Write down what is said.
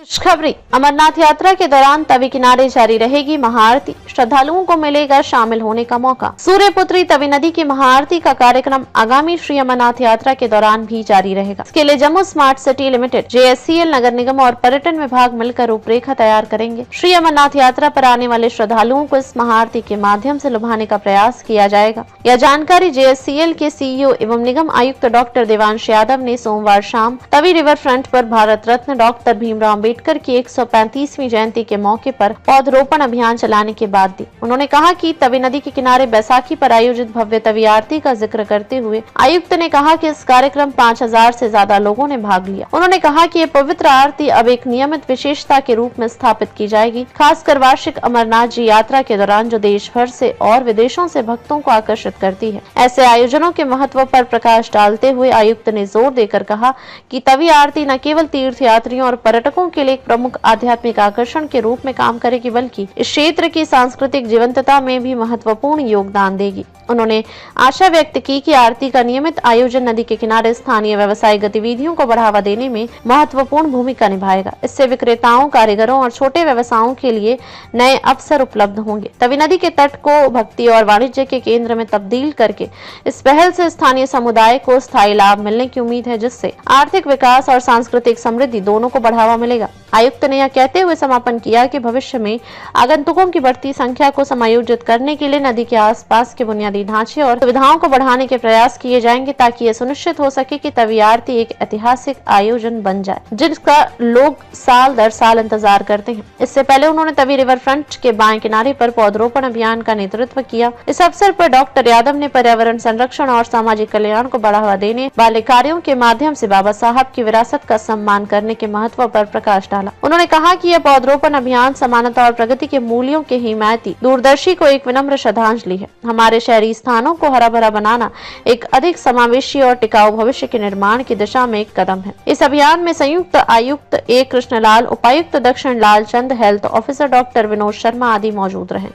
खुशखबरी, अमरनाथ यात्रा के दौरान तवी किनारे जारी रहेगी महाआरती, श्रद्धालुओं को मिलेगा शामिल होने का मौका। सूर्यपुत्री तवी नदी की महाआरती का कार्यक्रम आगामी श्री अमरनाथ यात्रा के दौरान भी जारी रहेगा। इसके लिए Jammu smart city limited, JSCL, नगर निगम और पर्यटन विभाग मिलकर रूपरेखा तैयार करेंगे। श्री अमरनाथ यात्रा पर आने वाले श्रद्धालुओं को इस महाआरती के माध्यम से लुभाने का प्रयास किया जाएगा। यह जानकारी JSCL के CEO एवं निगम आयुक्त डॉक्टर देवांश यादव ने सोमवार शाम तवी रिवर फ्रंट पर भारत रत्न डॉक्टर भीमराव अम्बेडकर की 135वीं जयंती के मौके पर पौधरोपण अभियान चलाने के बाद दी। उन्होंने कहा कि तवी नदी के किनारे बैसाखी पर आयोजित भव्य तवी आरती का जिक्र करते हुए आयुक्त ने कहा कि इस कार्यक्रम 5000 से ज्यादा लोगों ने भाग लिया। उन्होंने कहा कि ये पवित्र आरती अब एक नियमित विशेषता के रूप में स्थापित की जाएगी, खासकर वार्षिक अमरनाथ जी यात्रा के दौरान जो देश भर से और विदेशों से भक्तों को आकर्षित करती है। ऐसे आयोजनों के महत्व पर प्रकाश डालते हुए आयुक्त ने जोर देकर कहा कि तवी आरती न केवल तीर्थ यात्रियों और पर्यटकों के लिए एक प्रमुख आध्यात्मिक आकर्षण के रूप में काम करेगी, बल्कि इस क्षेत्र की सांस्कृतिक जीवंतता में भी महत्वपूर्ण योगदान देगी। उन्होंने आशा व्यक्त की कि आरती का नियमित आयोजन नदी के किनारे स्थानीय व्यवसायिक गतिविधियों को बढ़ावा देने में महत्वपूर्ण भूमिका निभाएगा। इससे विक्रेताओं, कारीगरों और छोटे व्यवसायों के लिए नए अवसर उपलब्ध होंगे। तवी नदी के तट को भक्ति और वाणिज्य के केंद्र में तब्दील करके इस पहल से स्थानीय समुदाय को स्थायी लाभ मिलने की उम्मीद है, जिससे आर्थिक विकास और सांस्कृतिक समृद्धि दोनों को बढ़ावा मिलेगा। आयुक्त ने यह कहते हुए समापन किया कि भविष्य में आगंतुकों की बढ़ती संख्या को समायोजित करने के लिए नदी के आसपास के बुनियादी ढांचे और सुविधाओं को बढ़ाने के प्रयास किए जाएंगे, ताकि यह सुनिश्चित हो सके कि तवी आरती एक ऐतिहासिक आयोजन बन जाए जिसका लोग साल दर साल इंतजार करते हैं। इससे पहले उन्होंने तवी रिवर फ्रंट के बाएं किनारे पर पौधरोपण अभियान का नेतृत्व किया। इस अवसर पर डॉक्टर यादव ने पर्यावरण संरक्षण और सामाजिक कल्याण को बढ़ावा देने वाले कार्यों के माध्यम से बाबा साहब की विरासत का सम्मान करने के महत्व पर प्रकाश डाला। उन्होंने कहा कि यह पौधरोपण अभियान समानता और प्रगति के मूल्यों के हिमायती दूरदर्शी को एक विनम्र श्रद्धांजलि है। हमारे शहरी स्थानों को हरा भरा बनाना एक अधिक समावेशी और टिकाऊ भविष्य के निर्माण की दिशा में एक कदम है। इस अभियान में संयुक्त आयुक्त A. कृष्णलाल, उपायुक्त दक्षिण Lal Chand, health officer doctor Vinod Sharma आदि मौजूद रहे।